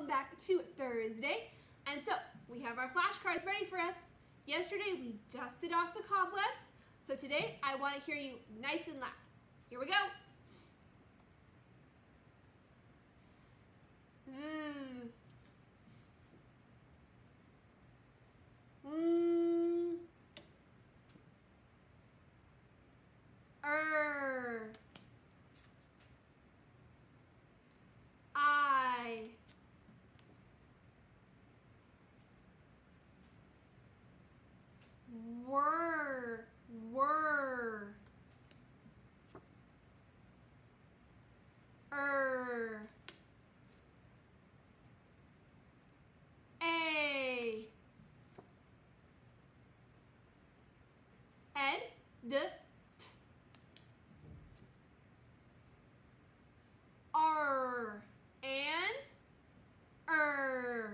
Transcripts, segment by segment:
welcome back to Thursday. And so we have our flashcards ready for us. Yesterday we dusted off the cobwebs, so today I want to hear you nice and loud. Here we go. I. Were. A. N. D. T. R. And. L.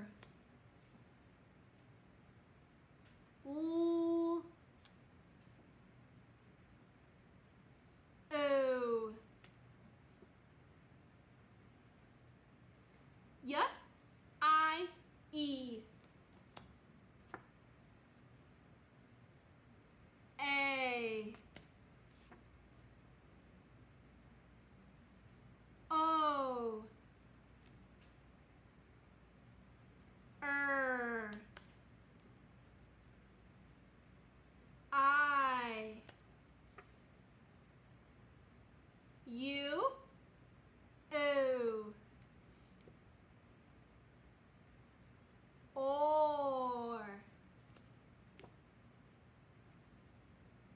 O. Y. I. E. A. O. I. U. O.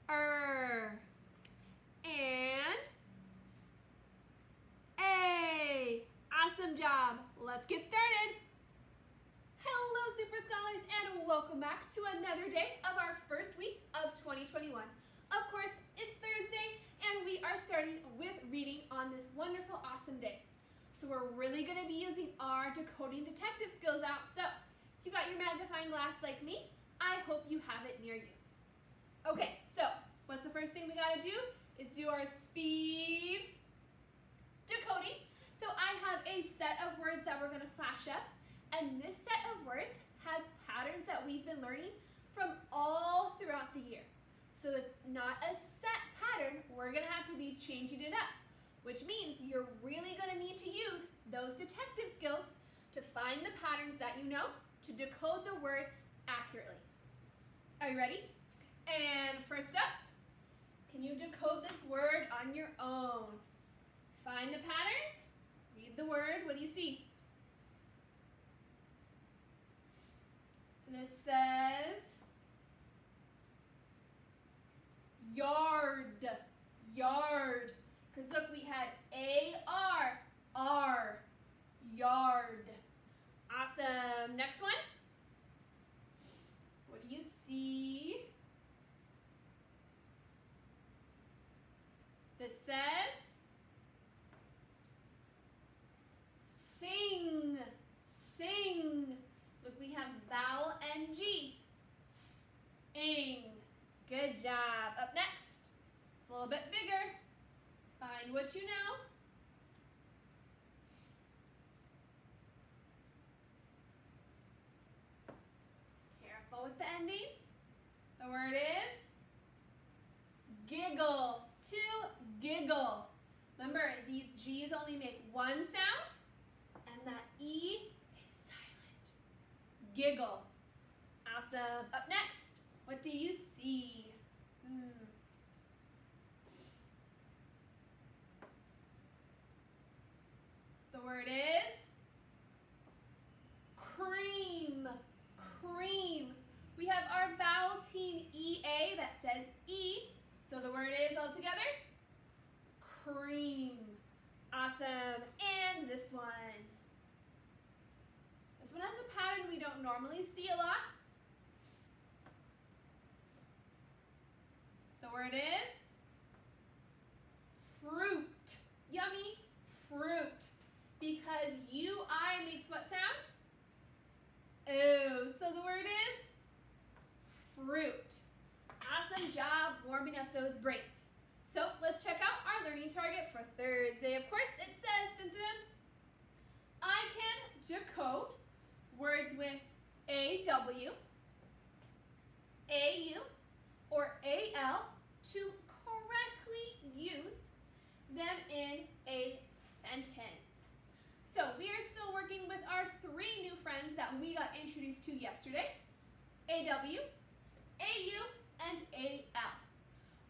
Or. And A. Awesome job. Let's get started. Hello, Super Scholars, and welcome back to another day of our first week of 2021. Of course, it's Thursday, and we are starting with reading on this wonderful, awesome day. So we're really going to be using our decoding detective skills out. So if you got your magnifying glass like me, I hope you have it near you. Okay, so what's the first thing we got to do is do our speed decoding. So I have a set of words that we're going to flash up, and this set of words has patterns that we've been learning from all throughout the year. So it's not a set pattern, we're going to have to be changing it up, which means you're really going to need to use those detective skills to find the patterns that you know to decode the word accurately. Are you ready? And first up, can you decode this word on your own? Find the patterns, read the word, what do you see? This says yard, yard. Because look, we had A-R, R, yard. Awesome. Next one. What do you see? This says sing, sing. Look, we have vowel N-G. Ing. Good job. Up next, it's a little bit bigger. Find what you know. Careful with the ending. The word is giggle. To giggle. Remember, these G's only make one sound, and that E is silent. Giggle. Awesome. Up next, what do you see? The word is cream, cream. We have our vowel team EA that says E, so the word is all together, cream. Awesome, and this one. This one has a pattern we don't normally see a lot. The word is fruit, yummy, fruit. Because U-I makes what sound? Oh, so the word is fruit. Awesome job warming up those brains. So let's check out our learning target for Thursday. Of course, it says, dun, dun, dun, I can decode A-W, A-U, or A-L to correctly use them in a sentence. So we are still working with our three new friends that we got introduced to yesterday, A-W, A-U, and A-L.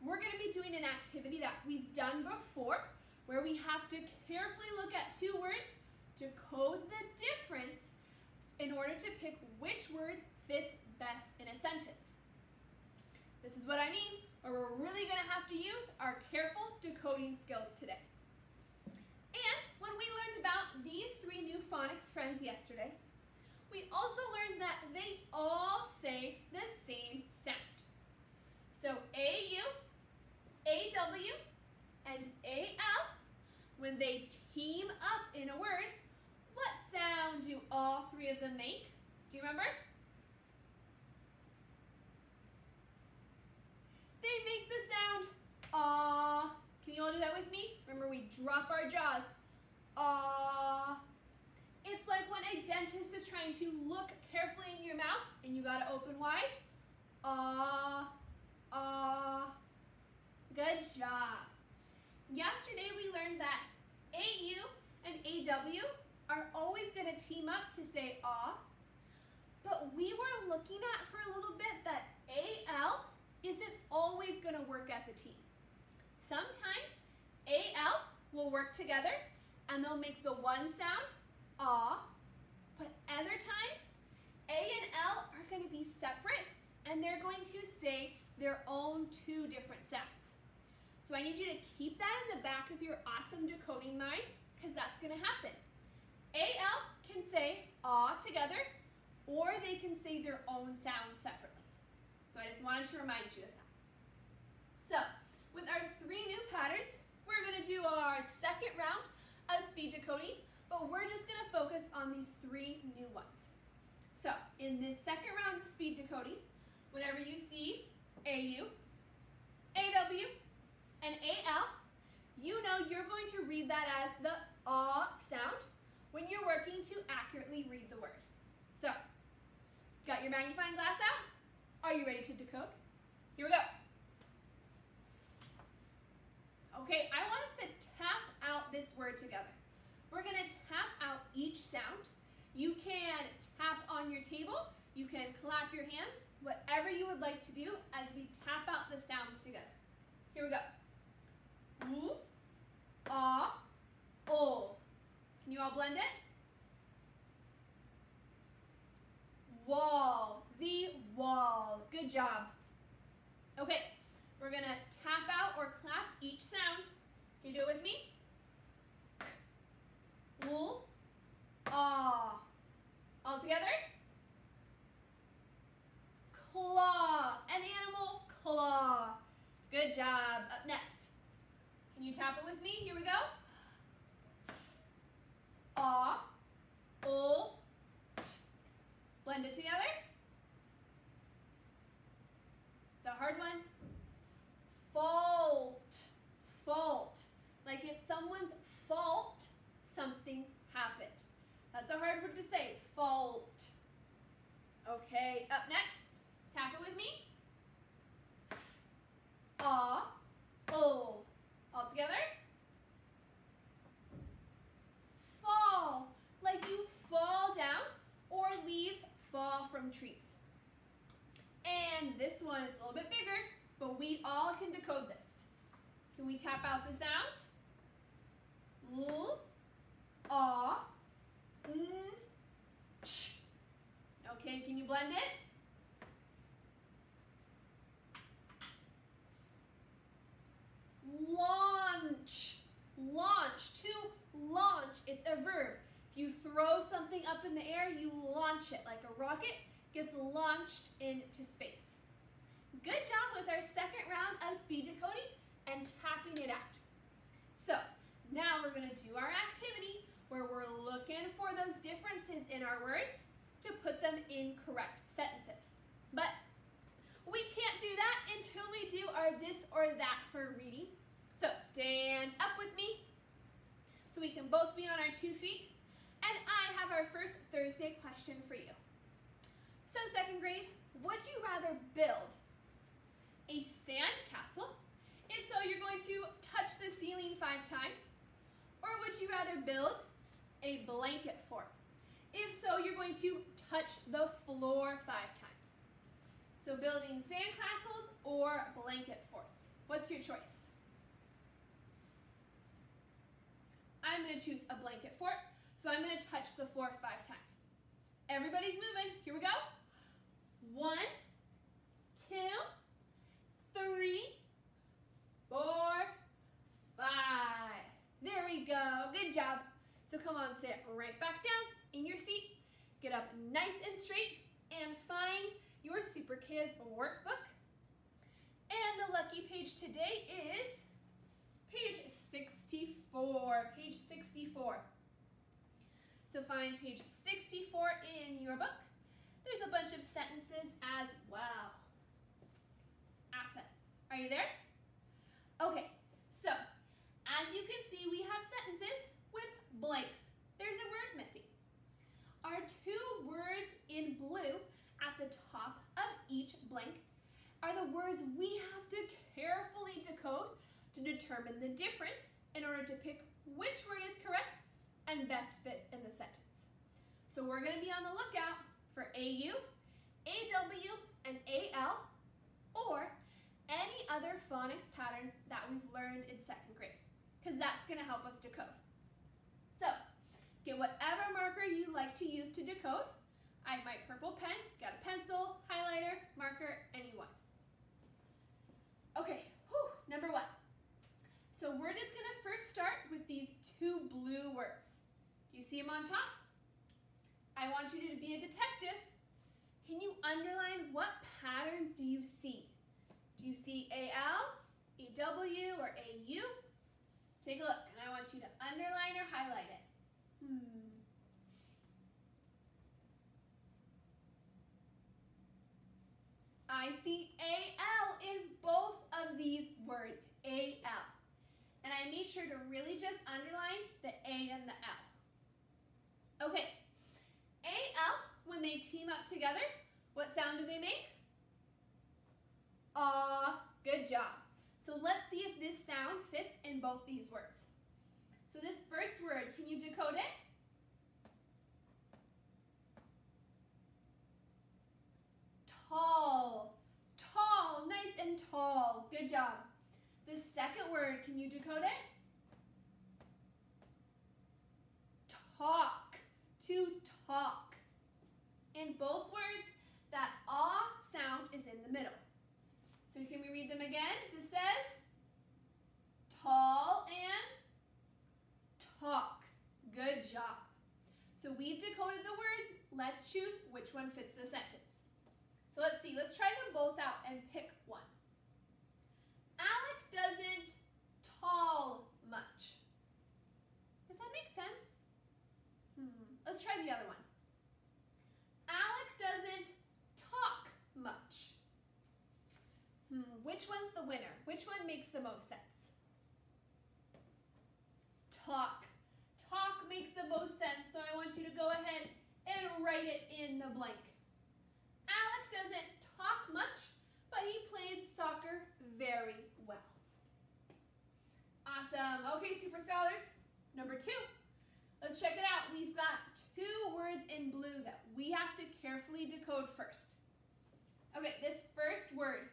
We're going to be doing an activity that we've done before where we have to carefully look at two words, decode the difference in order to pick which word fits best in a sentence. This is what I mean, where we're really going to have to use our careful decoding skills today. And when we learned about these three new phonics friends yesterday, we also learned that they all say the same sound. So A-U, A-W, and A-L, when they team up in a word, what sound do all three of them make? Do you remember? They make the sound ah. Can you all do that with me? Remember, we drop our jaws. Ah. It's like when a dentist is trying to look carefully in your mouth and you gotta open wide. Ah. Ah. Good job. Yesterday we learned that A-U and A-W are always going to team up to say ah, but we were looking at for a little bit that A-L isn't always going to work as a team. Sometimes A-L will work together and they'll make the one sound, ah, but other times A and L are going to be separate and they're going to say their own two different sounds. So I need you to keep that in the back of your awesome decoding mind because that's going to happen. A-L can say ah together, or they can say their own sounds separately. So I just wanted to remind you of that. So with our three new patterns, we're going to do our second round of speed decoding, but we're just going to focus on these three new ones. So in this second round of speed decoding, whenever you see A-U, A-W, and A-L, you know you're going to read that as the ah sound when you're working to accurately read the word. So, got your magnifying glass out? Are you ready to decode? Here we go. Okay, I want us to tap out this word together. We're going to tap out each sound. You can tap on your table, you can clap your hands, whatever you would like to do as we tap out the sounds together. Here we go. Oo, ah, oh. Can you all blend it? Wall, the wall. Good job. Okay, we're going to tap out or clap each sound. Can you do it with me? Oo, ah. All together? Claw, an animal claw. Good job. Up next. Can you tap it with me? Here we go. Ah, oh, t. Blend it together. It's a hard one. Fault, fault. Like it's someone's fault something happened. That's a hard word to say, fault. Okay, up next, tap it with me. Ah, oh. All together. Fall, like you fall down or leaves fall from trees. And this one is a little bit bigger, but we all can decode this. Can we tap out the sounds? L, ah, n, ch. Okay, can you blend it? Launch, launch, to launch, it's a verb. If you throw something up in the air, you launch it like a rocket gets launched into space. Good job with our second round of speed decoding and tapping it out. So now we're going to do our activity where we're looking for those differences in our words to put them in correct sentences. But we can't do that until we do our this or that for reading. So stand up with me so we can both be on our 2 feet. And I have our first Thursday question for you. So second grade, would you rather build a sand castle? If so, you're going to touch the ceiling 5 times. Or would you rather build a blanket fort? If so, you're going to touch the floor 5 times. So building sand castles or blanket forts. What's your choice? I'm going to choose a blanket fort, so I'm going to touch the floor 5 times. Everybody's moving. Here we go. 1, 2, 3, 4, 5. There we go. Good job. So come on, sit right back down in your seat. Get up nice and straight and find your Super Kids workbook. And the lucky page today is page 64. Page 64. So find page 64 in your book. There's a bunch of sentences as well. Awesome. Are you there? Okay, so as you can see, we have sentences with blanks. There's a word missing. Our 2 words in blue at the top of each blank are the words we have to carefully decode to determine the difference in order to pick which word is correct and best fits in the sentence. So we're going to be on the lookout for AU, AW, and AL, or any other phonics patterns that we've learned in 2nd grade, because that's going to help us decode. So, get whatever marker you like to use to decode. I have my purple pen, got a pencil, highlighter, marker, anyone. Okay, number 1. So we're just going to first start with these 2 blue words. Do you see them on top? I want you to be a detective. Can you underline what patterns do you see? Do you see AL, AW, or AU? Take a look, and I want you to underline or highlight it. I see AL in both of these words, AL. And I made sure to really just underline the A and the L. Okay, AL, when they team up together, what sound do they make? Good job. So let's see if this sound fits in both these words. So this first word, can you decode it? Tall. Tall, nice and tall. Good job. The second word, can you decode it? Talk. To talk. In both words, that ah sound is in the middle. So can we read them again? This says tall and talk. Good job. So we've decoded the words. Let's choose which one fits the sentence. So let's see. Let's try them both out and pick one. Alec doesn't tall much. Does that make sense? Let's try the other one. Alec doesn't talk much. Which one's the winner? Which one makes the most sense? Talk. Talk makes the most sense, so I want you to go ahead and write it in the blank. Alec doesn't talk much, but he plays soccer very well. Awesome. Okay, Super Scholars, number 2. Let's check it out. We've got 2 words in blue that we have to carefully decode first. Okay, this first word,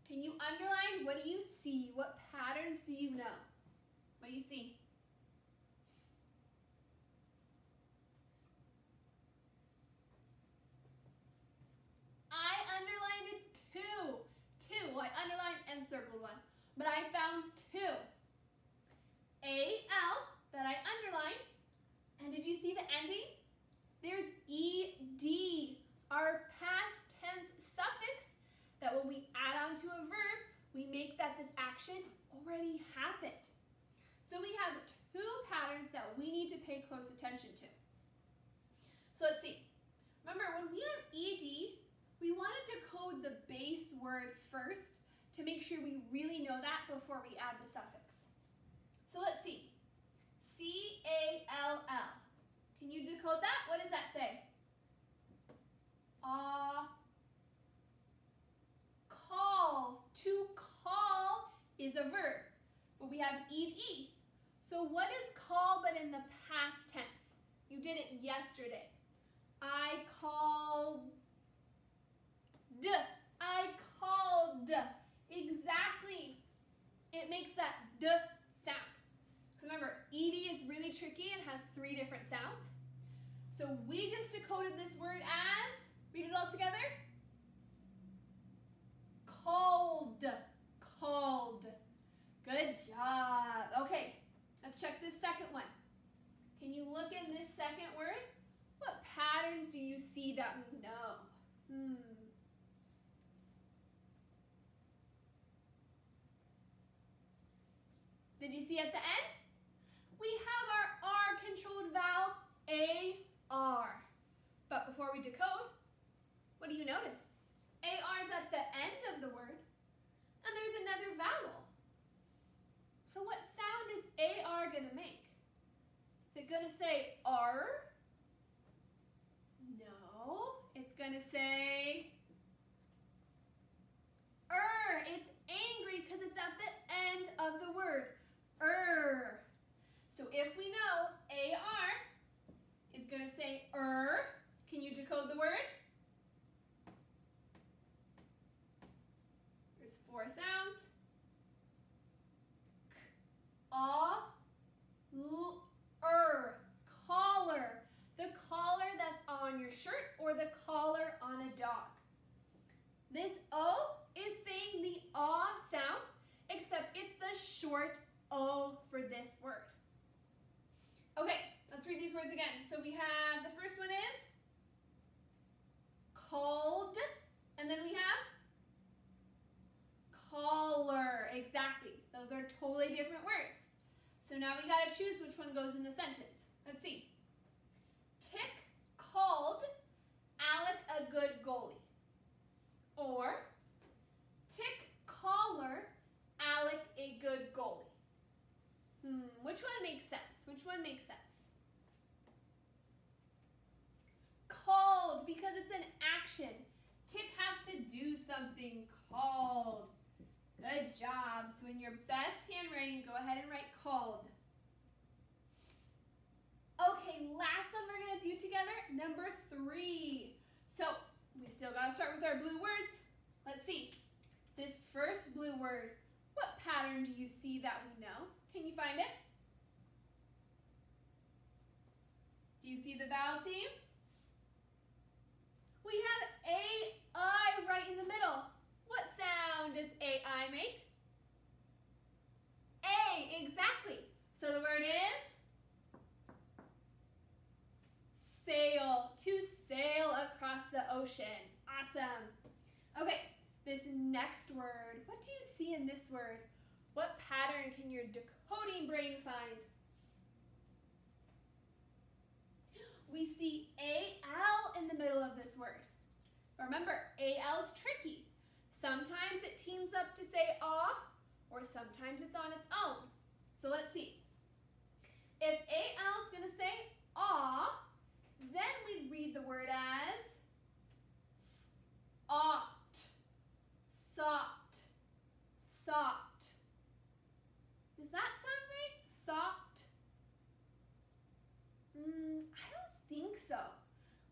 can you underline? What do you see? What patterns do you know? What do you see? I underlined 2. 2. Well, I underlined and circled one, but I found 2. A-L that I underlined, and did you see the ending? There's E-D, our past tense suffix that when we add on to a verb, we make that this action already happened. So we have 2 patterns that we need to pay close attention to. So let's see. Remember, when we have ED, we want to decode the base word first to make sure we really know that before we add the suffix. So let's see. C-A-L-L. Can you decode that? What does that say? Call. To call is a verb, but we have ed. So what is call but in the past tense? You did it yesterday. I called. I called. Exactly. It makes that d sound. So remember, ed is really tricky and has 3 different sounds. So we just decoded this word as, read it all together. Called. Called. Good job. Okay, let's check this second one. Can you look in this second word? What patterns do you see that we know? Did you see at the end? We have our R-controlled vowel, A-R. But before we decode, what do you notice? A-R is at the end of the word, and there's another vowel. So what sound is A-R gonna make? Is it gonna say R? No, it's gonna say It's angry because it's at the end of the word. So if we know A-R is going to say can you decode the word? There's 4 sounds. Collar. The collar that's on your shirt or the collar on a dog. This O is saying the ah sound, except it's the short O for this word. Okay, let's read these words again. So we have, the first one is called, and then we have collar. Exactly. Those are totally different words. So now we got to choose which one goes in the sentence. Let's see. Tick called Alec a good goalie. Or Tick caller Alec a good goalie. Which one makes sense? Which one makes sense? Called, because it's an action. Tick has to do something. Called. Good job. So in your best handwriting, go ahead and write called. Okay, last one we're going to do together, number 3. So we still got to start with our blue words. Let's see. This first blue word, what pattern do you see that we know? Can you find it? Do you see the vowel team? We have A-I right in the middle. What sound does A-I make? A, exactly. So the word is sail, to sail across the ocean. Awesome. Okay, this next word, what do you see in this word? What pattern can your decoding brain find? We see A-L in the middle of this word. Remember, A-L is tricky. Sometimes it teams up to say ah, or sometimes it's on its own. So let's see. If A-L is going to say ah, then we'd read the word as ought, sought, sought. Does that sound right? Sought? I don't think so.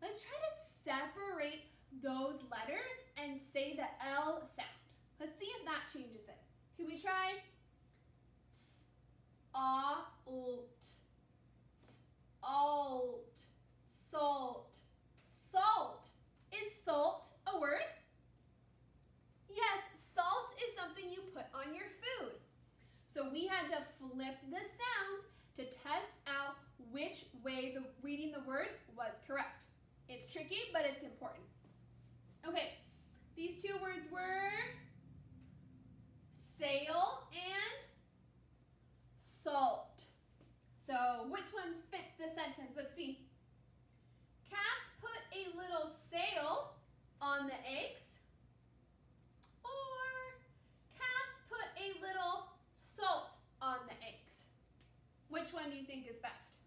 Let's try to separate those letters and say the L sound. Let's see if that changes it. Can we try? Alt, alt, salt. Salt. Is salt a word? Yes, salt is something you put on your food. So we had to flip the sounds to test out which way reading the word was correct. It's tricky, but it's important. Okay, these 2 words were sail and salt. So which one fits the sentence? Let's see. Cass put a little sail on the eggs, or Cass put a little salt on the eggs. Which one do you think is best?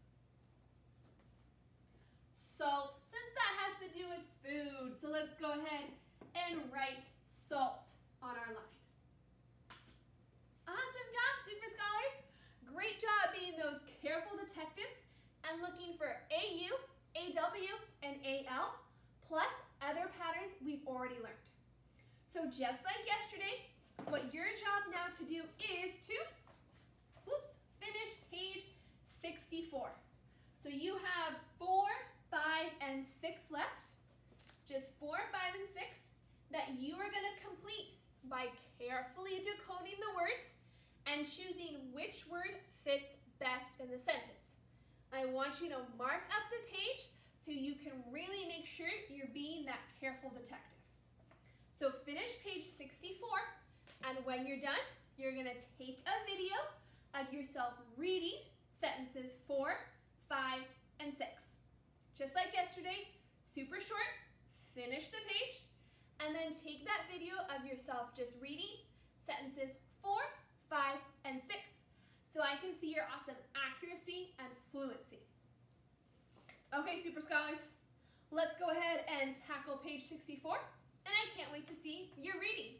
Salt, since that has to do with it's food. So let's go ahead and write salt on our line. Awesome job, Super Scholars. Great job being those careful detectives and looking for AU, AW, and AL, plus other patterns we've already learned. So just like yesterday, what your job now to do is to, finish page 64. So you have 4, 5, and 6 left. Just 4, 5, and 6 that you are going to complete by carefully decoding the words and choosing which word fits best in the sentence. I want you to mark up the page so you can really make sure you're being that careful detective. So finish page 64, and when you're done, you're going to take a video of yourself reading sentences 4, 5, and 6. Just like yesterday, super short, finish the page, and then take that video of yourself just reading sentences 4, 5, and 6 so I can see your awesome accuracy and fluency. Okay, Super Scholars, let's go ahead and tackle page 64, and I can't wait to see your reading.